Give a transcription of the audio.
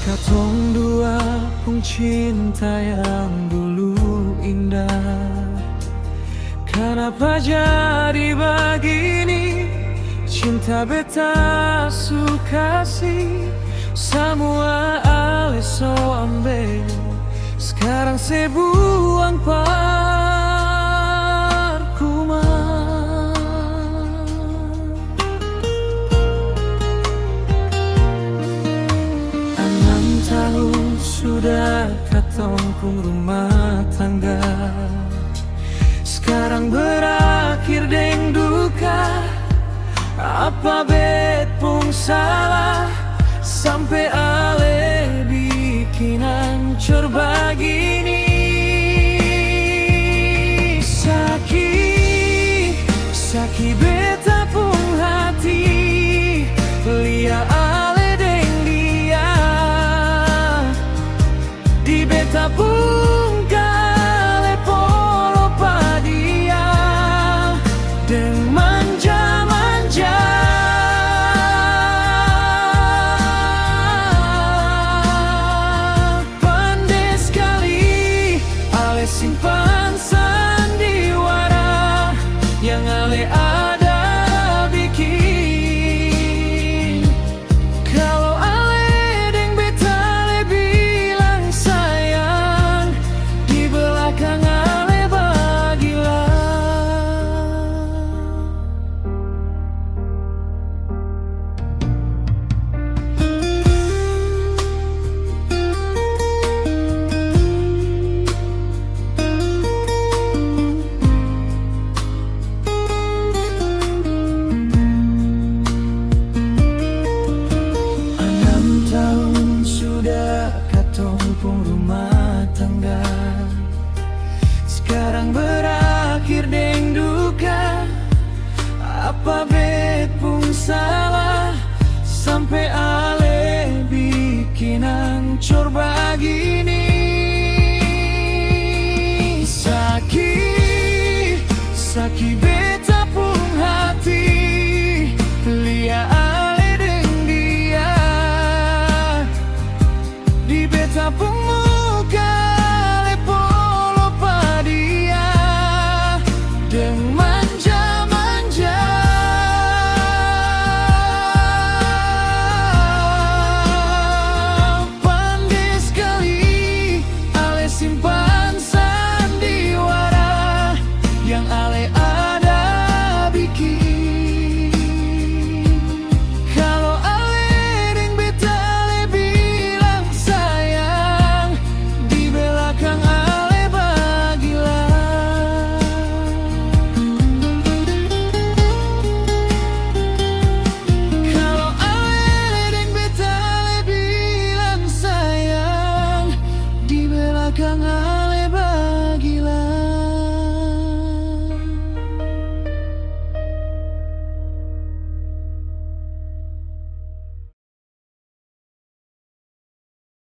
Katong dua pun cinta yang dulu indah. Kenapa jadi begini? Cinta beta suka sih. Semua ale so ambil. Sekarang saya buang parkuma. 6 tahun sudah katong pun rumah tangga. Sekarang berakhir deng duka. Apa bet pun salah sampai ale bikin hancur begini. Sakit beta pun hati lihat ale deng dia. Di beta pun kale polo pa dia deng manja-manja. Pandai sekali ale simpan sandiwara yang ale ada bikin. Kalau ale deng beta ale bilang sayang, di belakang ale bagilah. Rumah tangga sekarang berakhir deng duka. Apa bet pun salah sampai ale bikin hancur begini. Sakit beta pun hati lihat ale deng dia. Di beta pun